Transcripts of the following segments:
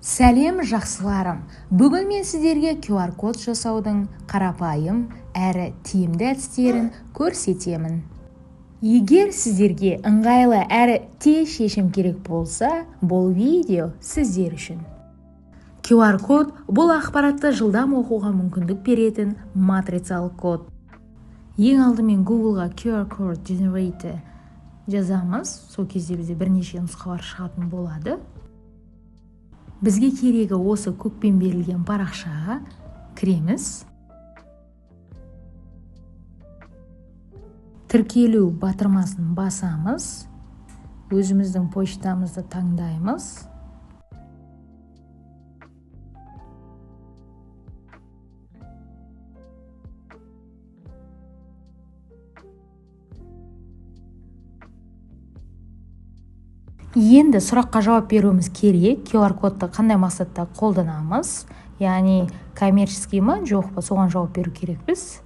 Сәлем жақсыларым. Бүгін мен сіздерге QR код жасаудың қарапайым әрі тиімді әдістерін көрсетемін. Егер сіздерге ыңғайлы әрі тез шешім керек болса, бұл видео сіздер үшін. QR код бұл ақпаратты жылдам оқуға мүмкіндік беретін матрицалық код. Ең алдымен Google-ға QR Code Generator жазамыз. Сол кезде бізде бірнеше нұсқалар шығатын болады. Бізге керегі осы көкпен берілген парақшаға кіреміз. Тіркелу батырмасын басамыз. Өзіміздің почтамызды таңдаймыз. Енді сұраққа жауап беруіміз керек. QR кодты қандай мақсатта қолданамыз? Яғни коммерческий ма, жоқ па, соған жауап беру керекпіз.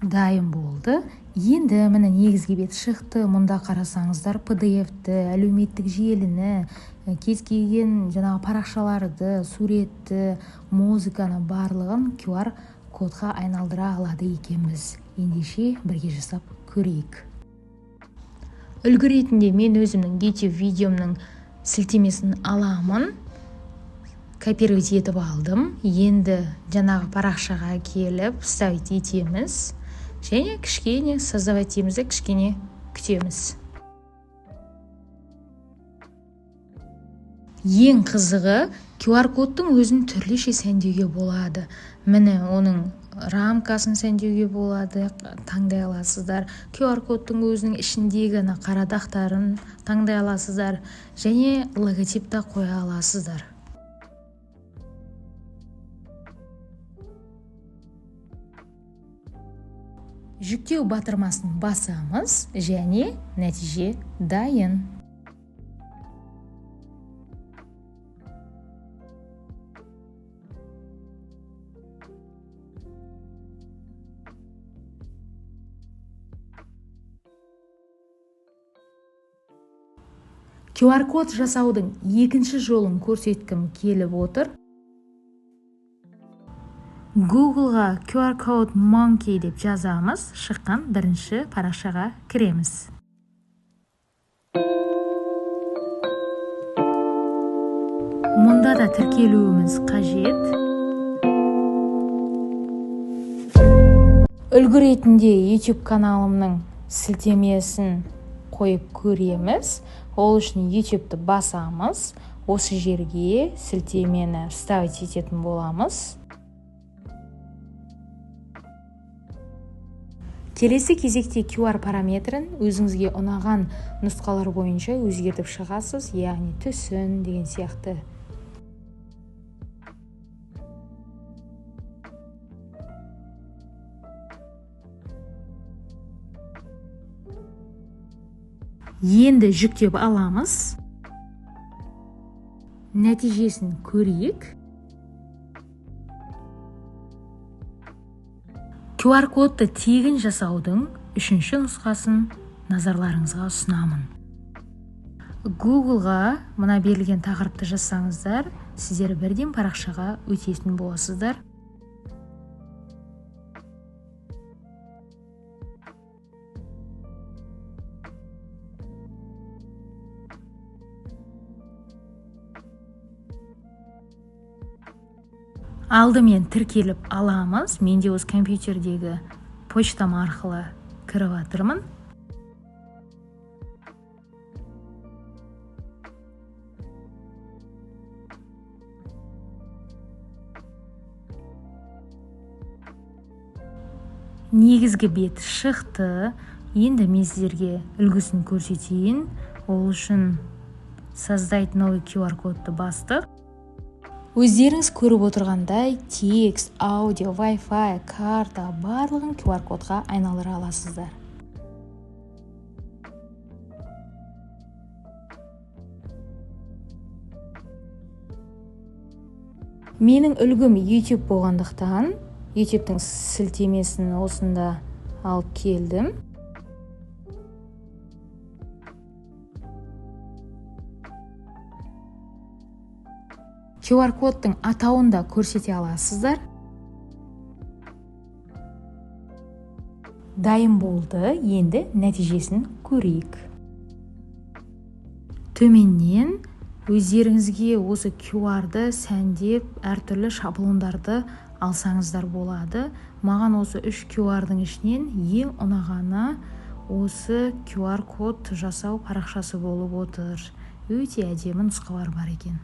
Дайын болды. Енді міне негізгі бет шықты. Мұнда қарасаңыздар PDF-ті, әлеуметтік желіні, кез келген парақшаларды, суретті, музыканы барлығын QR кодқа айналдыра алады екенбіз. Ендеше бірге жасап көрейік. Үлгі ретінде мен өзімнің YouTube видеомның сілтемесін аламын. Копировать етіп алдым. Енді жаңағы парақшаға келіп вставить етеміз. Және кішкене создавать етемізді кішкене күтеміз. Ең қызығы, QR кодтың өзін түрліше сәндеуге болады. Міне оның рамкасын сәндеуге болады, таңдай аласыздар. QR кодтың өзінің ішіндегі қарадақтарын таңдай аласыздар. Және логотипті қоя аласыздар. Жүктеу батырмасын басамыз және нәтиже дайын. QR код жасаудың екінші жолын көрсеткім келіп отыр. Google-ға QR Code Monkey деп жазамыз. Шыққан бірінші парақшаға кіреміз. Мұнда да тіркелуіміз қажет. Үлгі ретінде YouTube каналымның сілтемесін қойып көреміз. Ол үшін YouTube-ті басамыз. Осы жерге сілтемені вставить ететін боламыз. Келесі кезекте QR параметрін өзіңізге ұнаған нұсқалар бойынша өзгертіп шығасыз, яғни түсін деген сияқты. Енді жүктеп аламыз. Нәтижесін көрейік. QR кодты тегін жасаудың үшінші нұсқасын назарларыңызға ұсынамын. Google-ға мына берілген тақырыпты жазсаңыздар, сіздер бірден парақшаға өтетін боласыздар. Алдымен тіркеліп аламыз. Менде осы компьютердегі почтам арқылы кіріп жатырмын. Негізгі бет шықты. Енді мен сіздерге үлгісін көрсетейін. Ол үшін создать новый QR кодты бастық. Өздеріңіз көріп отырғандай, текст, аудио, Wi-Fi, карта барлығын QR кодқа айналдыра аласыздар. Менің үлгім YouTube болғандықтан, YouTube'тың сілтемесін осында алып келдім. QR кодтың атауын да көрсете аласыздар. Дайын болды, енді нәтижесін көрейік. Төменнен өздеріңізге осы QR-ды сәндеп, әртүрлі шаблондарды алсаңыздар болады. Маған осы 3 QR-дың ішінен ең ұнағаны осы QR код жасау парақшасы болып отыр. Өте әдемі нұсқалар бар екен.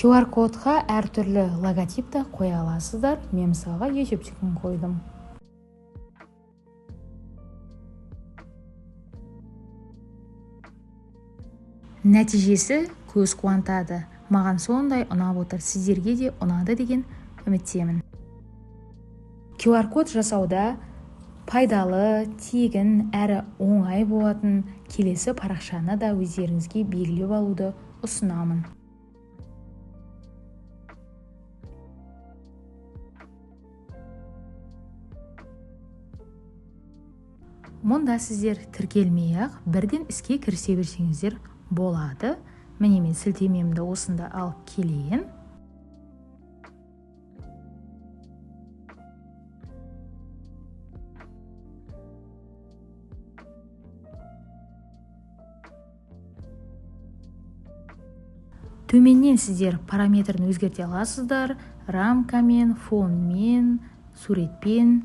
QR кодқа әртүрлі логотипті қоя аласыздар. Мен мысалға YouTube-тікін қойдым. Нәтижесі көз қуантады. Маған сондай ұнап отыр. Сіздерге де ұнады деген үміттемін. QR код жасауда пайдалы, тегін, әрі оңай болатын келесі парақшаны да өздеріңізге белгілеп алуды ұсынамын. Мұнда сіздер тіркелмей-ақ бірден іске кірісе берсеңіздер болады. Міне мен сілтемемді осында алып келейін. Төменнен сіздер параметрін өзгерте аласыздар. Рамкамен, фонмен, суретпен.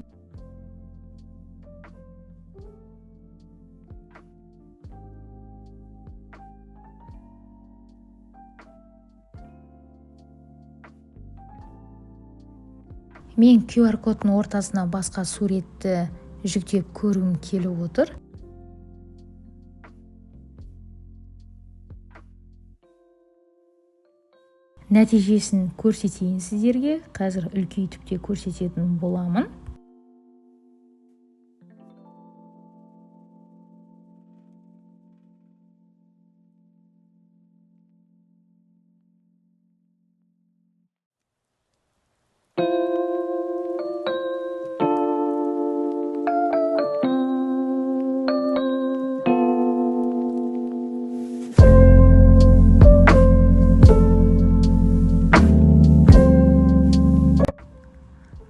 Мен QR кодтың ортасына басқа суретті жүктеп көргім келіп отыр. Нәтижесін көрсетейін сіздерге. Қазір үлкейтіп те көрсететін боламын.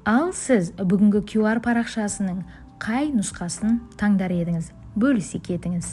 Ал сіз бүгінгі QR парақшасының қай нұсқасын таңдар едіңіз? Бөлісе кетіңіз.